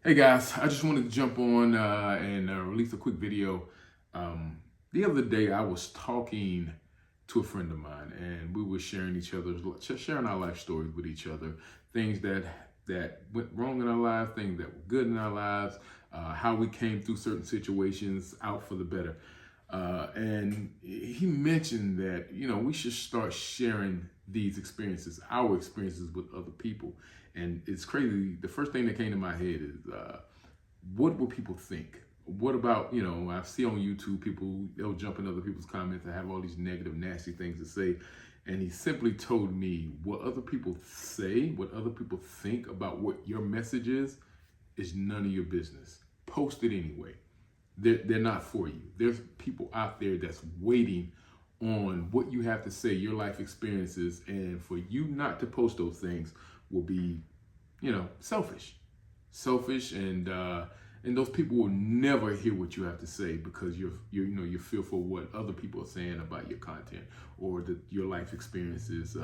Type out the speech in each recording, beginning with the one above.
Hey guys, I just wanted to jump on and release a quick video. The other day, I was talking to a friend of mine, and we were sharing our life stories with each other, things that went wrong in our lives, things that were good in our lives, how we came through certain situations out for the better. And he mentioned that we should start sharing these experiences, our experiences with other people. And it's crazy. The first thing that came to my head is, what will people think? What about, I see on YouTube people, they'll jump in other people's comments and have all these negative, nasty things to say. And he simply told me what other people say, what other people think about what your message is none of your business. Post it anyway. They're not for you. There's people out there that's waiting on what you have to say, your life experiences, and for you not to post those things will be, selfish, and those people will never hear what you have to say because you're fearful what other people are saying about your content or your life experiences.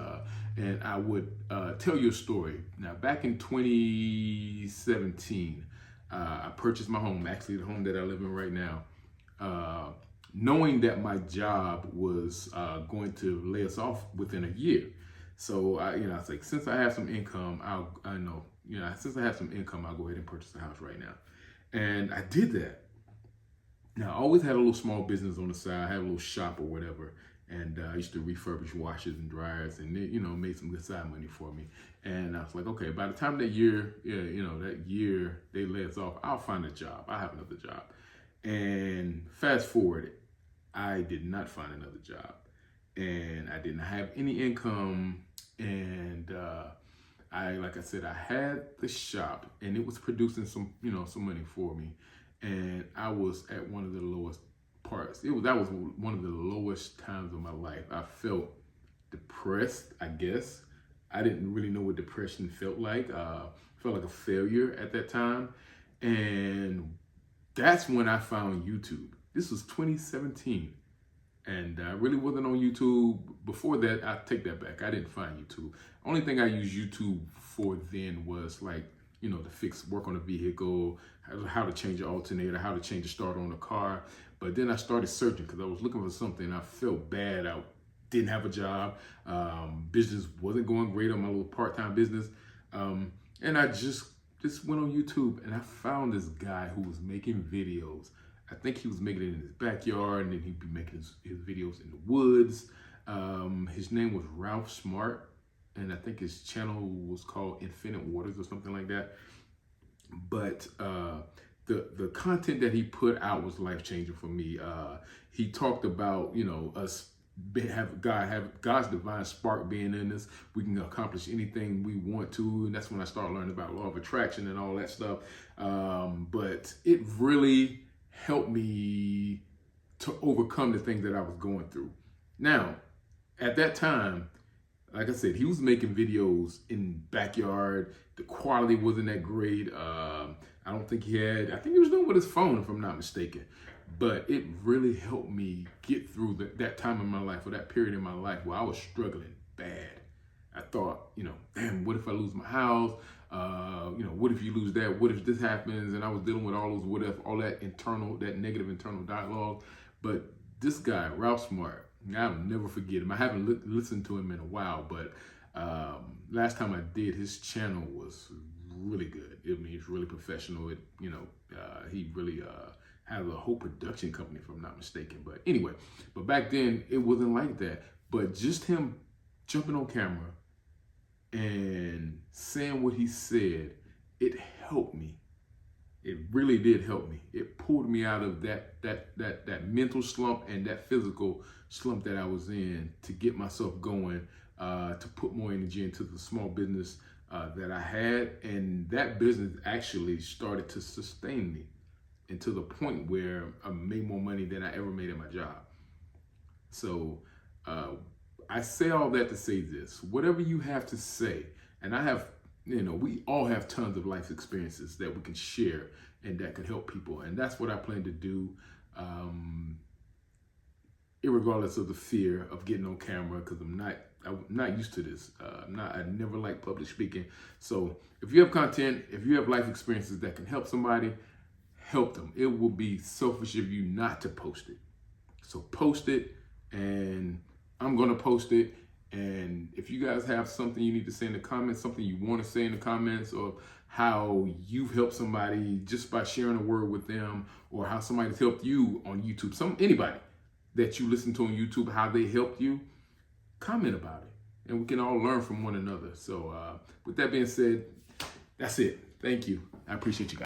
And I would tell you a story. Now, back in 2017. I purchased my home, actually the home that I live in right now, knowing that my job was going to lay us off within a year. So I was like, since I have some income, since I have some income, I'll go ahead and purchase the house right now. And I did that. Now, I always had a little small business on the side. I had a little shop or whatever. And I used to refurbish washers and dryers, and it, made some good side money for me. And I was like, okay, by the time that year they let us off, I'll find a job. I'll have another job. And fast forward, I did not find another job, and I didn't have any income. And like I said, I had the shop, and it was producing some money for me. And I was at one of the lowest parts. That was one of the lowest times of my life. I felt depressed, I guess. I didn't really know what depression felt like. Felt like a failure at that time. And that's when I found YouTube. This was 2017. And I really wasn't on YouTube. Before that, I take that back. I didn't find YouTube. Only thing I used YouTube for then was to work on a vehicle, how to change an alternator, how to change the starter on a car. But then I started searching because I was looking for something. I felt bad. I didn't have a job. Business wasn't going great on my little part-time business. And I just went on YouTube, and I found this guy who was making videos. I think he was making it in his backyard, and then he'd be making his videos in the woods. His name was Ralph Smart, and I think his channel was called Infinite Waters or something like that. But the content that he put out was life-changing for me. He talked about, us have God's divine spark being in us. We can accomplish anything we want to, and that's when I started learning about law of attraction and all that stuff. But it really helped me to overcome the things that I was going through. Now, at that time, like I said, he was making videos in backyard. The quality wasn't that great. I think he was doing it with his phone, if I'm not mistaken. But it really helped me get through that time in my life, or that period in my life where I was struggling bad. I thought, damn, what if I lose my house? What if you lose that? What if this happens? And I was dealing with all those what if, all that negative internal dialogue. But this guy, Ralph Smart, I'll never forget him. I haven't listened to him in a while, but last time I did, his channel was really good. He's really professional. He really has a whole production company, if I'm not mistaken. But anyway, back then it wasn't like that. But just him jumping on camera and saying what he said, it helped me. It really did help me. It pulled me out of that mental slump and that physical slump that I was in to get myself going, to put more energy into the small business that I had. And that business actually started to sustain me, and to the point where I made more money than I ever made at my job. So I say all that to say this: whatever you have to say, and I have, we all have tons of life experiences that we can share and that can help people. And that's what I plan to do, irregardless of the fear of getting on camera, because I'm not I'm not used to this. I never liked public speaking. So if you have content, if you have life experiences that can help somebody, help them. It will be selfish of you not to post it. So post it, and I'm going to post it. And if you guys have something you need to say in the comments, something you want to say in the comments, or how you've helped somebody just by sharing a word with them, or how somebody's helped you on YouTube, anybody that you listen to on YouTube, how they helped you, comment about it, and we can all learn from one another. So with that being said, that's it. Thank you. I appreciate you guys.